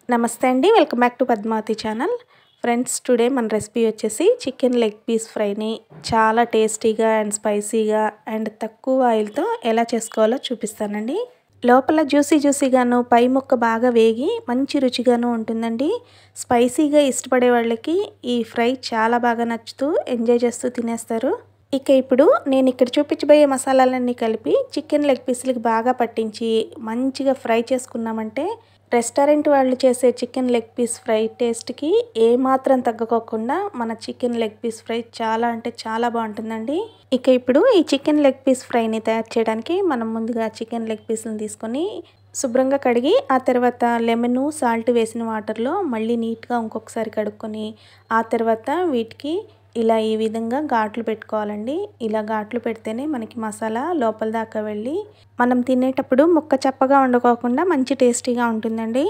నమస్తే అండి, welcome back to Padmavati channel. Friends, today మన రెసిపీ వచ్చేసి చికెన్ లెగ్ పీస్ ఫ్రైని చాలా టేస్టీగా అండ్ స్పైసీగా అండ్ తక్కువ ఆయిల్తో ఎలా చేసుకోవాలో చూపిస్తానండి. లోపల జ్యూసీగాను పై ముక్క బాగా వేగి మంచి రుచిగాను ఉంటుందండి. స్పైసీగా ఇష్టపడే వాళ్ళకి ఈ ఫ్రై చాలా బాగా నచ్చుతూ ఎంజాయ్ చేస్తూ తినేస్తారు. ఇక ఇప్పుడు నేను ఇక్కడ చూపించబోయే మసాలాలన్నీ కలిపి చికెన్ లెగ్ పీస్లకి బాగా పట్టించి మంచిగా ఫ్రై చేసుకున్నామంటే రెస్టారెంట్ వాళ్ళు చేసే చికెన్ లెగ్ పీస్ ఫ్రై టేస్ట్కి ఏమాత్రం తగ్గకోకుండా మన చికెన్ లెగ్ పీస్ ఫ్రై చాలా అంటే చాలా బాగుంటుందండి. ఇక ఇప్పుడు ఈ చికెన్ లెగ్ పీస్ ఫ్రైని తయారు చేయడానికి మనం ముందుగా చికెన్ లెగ్ పీస్ని తీసుకొని శుభ్రంగా కడిగి ఆ తర్వాత లెమన్ సాల్ట్ వేసిన వాటర్లో మళ్ళీ నీట్గా ఇంకొకసారి కడుక్కొని ఆ తర్వాత వీటికి ఇలా ఈ విధంగా ఘాట్లు పెట్టుకోవాలండి. ఇలా ఘాట్లు పెడితేనే మనకి మసాలా లోపల దాకా వెళ్ళి మనం తినేటప్పుడు ముక్క చప్పగా వండుకోకుండా మంచి టేస్టీగా ఉంటుందండి.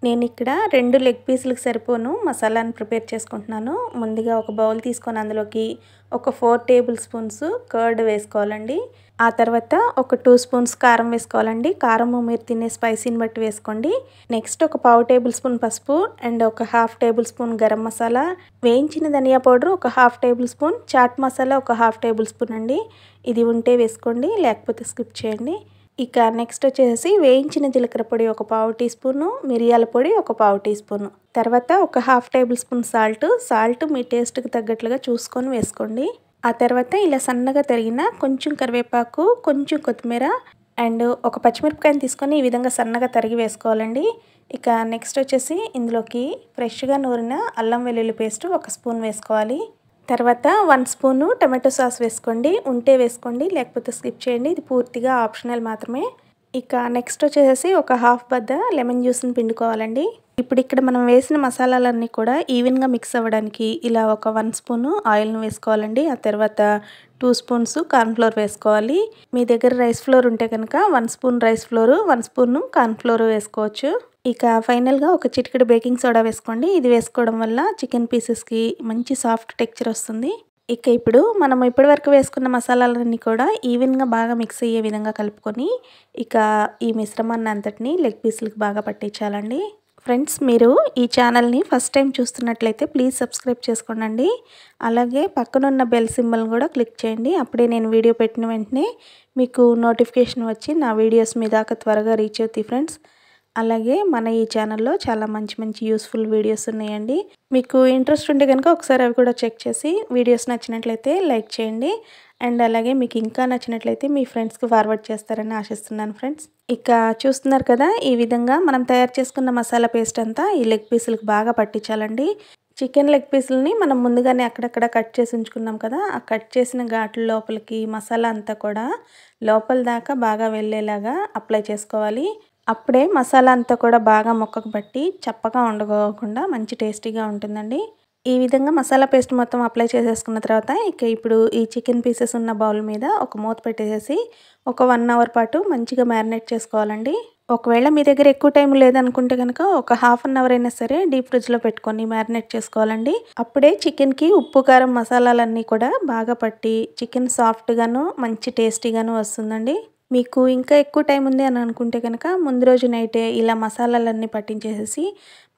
నేను ఇక్కడ 2 లెగ్ పీసులకు సరిపోను మసాలాను ప్రిపేర్ చేసుకుంటున్నాను. ముందుగా ఒక బౌల్ తీసుకొని అందులోకి ఒక 4 టేబుల్ స్పూన్స్ కర్డ్ వేసుకోవాలండి. ఆ తర్వాత ఒక 2 స్పూన్స్ కారం వేసుకోవాలండి. కారము మీరు తినే స్పైసీని బట్టి వేసుకోండి. నెక్స్ట్ ఒక 1/2 టేబుల్ స్పూన్ పసుపు అండ్ ఒక 1/2 టేబుల్ స్పూన్ గరం మసాలా, వేయించిన ధనియా పౌడర్ ఒక 1/2 టేబుల్ స్పూన్, చాట్ మసాలా ఒక 1/2 టేబుల్ స్పూన్ అండి. ఇది ఉంటే వేసుకోండి, లేకపోతే స్కిప్ చేయండి. ఇక నెక్స్ట్ వచ్చేసి వేయించిన జీలకర్ర పొడి ఒక 1/4 టీ స్పూను, మిరియాల పొడి ఒక 1/4 టీ స్పూను, తర్వాత ఒక 1/2 టేబుల్ స్పూన్ సాల్ట్ మీ టేస్ట్కి తగ్గట్లుగా చూసుకొని వేసుకోండి. ఆ తర్వాత ఇలా సన్నగా తరిగిన కొంచెం కరివేపాకు, కొంచెం కొత్తిమీర అండ్ ఒక పచ్చిమిరపకాయని తీసుకొని ఈ విధంగా సన్నగా తరిగి వేసుకోవాలండి. ఇక నెక్స్ట్ వచ్చేసి ఇందులోకి ఫ్రెష్గా నూరిన అల్లం వెల్లుల్లి పేస్ట్ ఒక స్పూన్ వేసుకోవాలి. తర్వాత 1 స్పూను టమాటో సాస్ వేసుకోండి, ఉంటే వేసుకోండి, లేకపోతే స్కిప్ చేయండి, ఇది పూర్తిగా ఆప్షనల్ మాత్రమే. ఇక నెక్స్ట్ వచ్చేసి ఒక 1/2 బద్ద లెమన్ జ్యూస్ని పిండుకోవాలండి. ఇప్పుడు ఇక్కడ మనం వేసిన మసాలాలన్నీ కూడా ఈవెన్గా మిక్స్ అవ్వడానికి ఇలా ఒక 1 స్పూను ఆయిల్ని వేసుకోవాలండి. ఆ తర్వాత 2 స్పూన్స్ కార్న్ఫ్లోర్ వేసుకోవాలి. మీ దగ్గర రైస్ ఫ్లోర్ ఉంటే కనుక 1 spoon rice floor, 1 spoon cornflour వేసుకోవచ్చు. ఇక ఫైనల్గా ఒక చిటికెడు బేకింగ్ సోడా వేసుకోండి. ఇది వేసుకోవడం వల్ల చికెన్ పీసెస్కి మంచి సాఫ్ట్ టెక్చర్ వస్తుంది. ఇక ఇప్పుడు మనం ఇప్పటివరకు వేసుకున్న మసాలాలన్నీ కూడా ఈవెన్గా బాగా మిక్స్ అయ్యే విధంగా కలుపుకొని ఇక ఈ మిశ్రమాన్ని అంతటిని లెగ్ పీస్లకు బాగా పట్టించాలండి. ఫ్రెండ్స్, మీరు ఈ ఛానల్ని ఫస్ట్ టైం చూస్తున్నట్లయితే ప్లీజ్ సబ్స్క్రైబ్ చేసుకోండి. అలాగే పక్కనున్న బెల్ సింబల్ని కూడా క్లిక్ చేయండి. అప్పుడే నేను వీడియో పెట్టిన వెంటనే మీకు నోటిఫికేషన్ వచ్చి నా వీడియోస్ మీ దాకా త్వరగా రీచ్ అవుతాయి ఫ్రెండ్స్. అలాగే మన ఈ ఛానల్లో చాలా మంచి యూస్ఫుల్ వీడియోస్ ఉన్నాయండి. మీకు ఇంట్రెస్ట్ ఉంటే కనుక ఒకసారి అవి కూడా చెక్ చేసి వీడియోస్ నచ్చినట్లయితే లైక్ చేయండి. అండ్ అలాగే మీకు ఇంకా నచ్చినట్లయితే మీ ఫ్రెండ్స్కి ఫార్వర్డ్ చేస్తారని ఆశిస్తున్నాను ఫ్రెండ్స్. ఇక చూస్తున్నారు కదా, ఈ విధంగా మనం తయారు చేసుకున్న మసాలా పేస్ట్ అంతా ఈ లెగ్ పీసులకు బాగా పట్టించాలండి. చికెన్ లెగ్ పీసులని మనం ముందుగానే అక్కడక్కడ కట్ చేసి ఉంచుకున్నాం కదా, ఆ కట్ చేసిన ఘాట్ల లోపలికి మసాలా అంతా కూడా లోపల దాకా బాగా వెళ్ళేలాగా అప్లై చేసుకోవాలి. అప్పుడే మసాలా అంతా కూడా బాగా ముక్కకు పట్టి చప్పగా ఉండకోకుండా మంచి టేస్టీగా ఉంటుందండి. ఈ విధంగా మసాలా పేస్ట్ మొత్తం అప్లై చేసేసుకున్న తర్వాత ఇక ఇప్పుడు ఈ చికెన్ పీసెస్ ఉన్న బౌల్ మీద ఒక మూత పెట్టేసి ఒక 1 అవర్ పాటు మంచిగా మ్యారినేట్ చేసుకోవాలండి. ఒకవేళ మీ దగ్గర ఎక్కువ టైం లేదనుకుంటే కనుక ఒక 1/2 అవర్ అయినా సరే డీప్ ఫ్రిడ్జ్లో పెట్టుకొని మ్యారినేట్ చేసుకోవాలండి. అప్పుడే చికెన్కి ఉప్పు కారం మసాలాలన్నీ కూడా బాగా పట్టి చికెన్ సాఫ్ట్గాను మంచి టేస్టీగాను వస్తుందండి. మీకు ఇంకా ఎక్కువ టైం ఉంది అని అనుకుంటే కనుక ముందు రోజు నైటే ఇలా మసాలాలన్నీ పట్టించేసేసి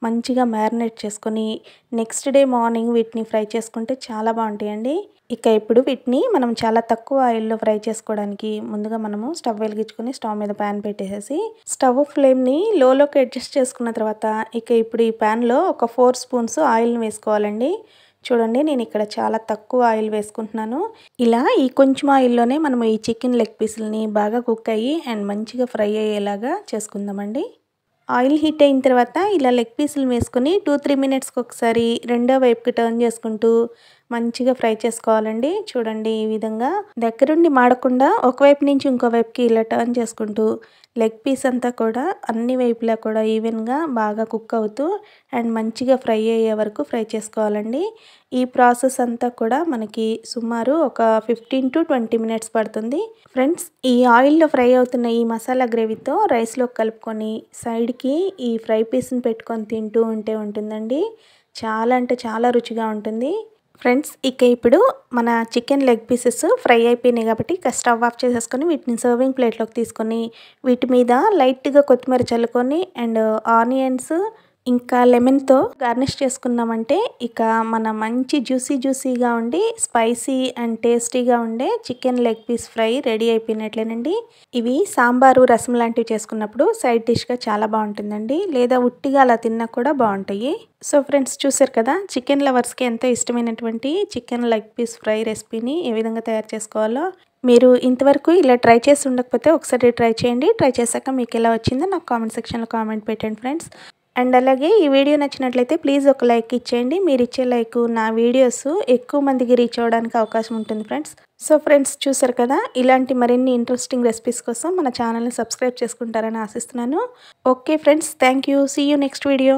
మంచిగా మ్యారినేట్ చేసుకొని నెక్స్ట్ డే మార్నింగ్ వీటిని ఫ్రై చేసుకుంటే చాలా బాగుంటాయండి. ఇక ఇప్పుడు వీటిని మనం చాలా తక్కువ ఆయిల్లో ఫ్రై చేసుకోవడానికి ముందుగా మనము స్టవ్ వెలిగించుకొని స్టవ్ మీద ప్యాన్ పెట్టేసి స్టవ్ ఫ్లేమ్ని లోకి అడ్జస్ట్ చేసుకున్న తర్వాత ఇక ఇప్పుడు ఈ ప్యాన్లో ఒక 4 స్పూన్స్ ఆయిల్ని వేసుకోవాలండి. చూడండి, నేను ఇక్కడ చాలా తక్కువ ఆయిల్ వేసుకుంటున్నాను. ఇలా ఈ కొంచెం ఆయిల్లోనే మనం ఈ చికెన్ లెగ్ పీసులని బాగా కుక్ అయ్యి అండ్ మంచిగా ఫ్రై అయ్యేలాగా చేసుకుందామండి. ఆయిల్ హీట్ అయిన తర్వాత ఇలా లెగ్ పీసులు వేసుకొని 2-3 మినిట్స్కి ఒకసారి రెండో వైపుకి టర్న్ చేసుకుంటూ మంచిగా ఫ్రై చేసుకోవాలండి. చూడండి, ఈ విధంగా దగ్గరుండి మాడకుండా ఒకవైపు నుంచి ఇంకో వైపుకి ఇలా టర్న్ చేసుకుంటూ లెగ్ పీస్ అంతా కూడా అన్ని వైపులా కూడా ఈవెన్గా బాగా కుక్ అవుతూ అండ్ మంచిగా ఫ్రై అయ్యే వరకు ఫ్రై చేసుకోవాలండి. ఈ ప్రాసెస్ అంతా కూడా మనకి సుమారు ఒక 15-20 మినిట్స్ పడుతుంది. ఫ్రెండ్స్, ఈ ఆయిల్లో ఫ్రై అవుతున్న ఈ మసాలా గ్రేవీతో రైస్లో కలుపుకొని సైడ్కి ఈ ఫ్రై పీస్ని పెట్టుకొని తింటూ ఉంటుందండి. చాలా అంటే చాలా రుచిగా ఉంటుంది. ఫ్రెండ్స్, ఇక ఇప్పుడు మన చికెన్ లెగ్ పీసెస్ ఫ్రై అయిపోయినాయి కాబట్టి స్టవ్ ఆఫ్ చేసేసుకొని వీటిని సర్వింగ్ ప్లేట్లోకి తీసుకొని వీటి మీద లైట్గా కొత్తిమీర చల్లుకొని అండ్ ఆనియన్స్ ఇంకా లెమన్తో గార్నిష్ చేసుకున్నామంటే ఇక మన మంచి జ్యూసీగా ఉండి స్పైసీ అండ్ టేస్టీగా ఉండే chicken leg piece fry ready అయిపోయినట్లేనండి. ఇవి సాంబారు రసం లాంటివి చేసుకున్నప్పుడు సైడ్ డిష్గా చాలా బాగుంటుందండి, లేదా ఉట్టిగా అలా తిన్నా కూడా బాగుంటాయి. సో ఫ్రెండ్స్, చూసారు కదా చికెన్ లవర్స్కి ఎంతో ఇష్టమైనటువంటి చికెన్ లెగ్ పీస్ ఫ్రై రెసిపీని ఏ విధంగా తయారు చేసుకోవాలో. మీరు ఇంతవరకు ఇలా ట్రై చేసి ఉండకపోతే ఒకసారి ట్రై చేయండి. ట్రై చేశాక మీకు ఎలా వచ్చిందో నాకు కామెంట్ సెక్షన్లో కామెంట్ పెట్టండి ఫ్రెండ్స్. అండ్ అలాగే ఈ వీడియో నచ్చినట్లయితే ప్లీజ్ ఒక లైక్ ఇచ్చేయండి. మీరు ఇచ్చే లైక్ నా వీడియోస్ ఎక్కువ మందికి రీచ్ అవ్వడానికి అవకాశం ఉంటుంది ఫ్రెండ్స్. సో ఫ్రెండ్స్, చూసారు కదా, ఇలాంటి మరిన్ని ఇంట్రెస్టింగ్ రెసిపీస్ కోసం మన ఛానల్ని సబ్స్క్రైబ్ చేసుకుంటారని ఆశిస్తున్నాను. Okay friends, thank you. See you next video.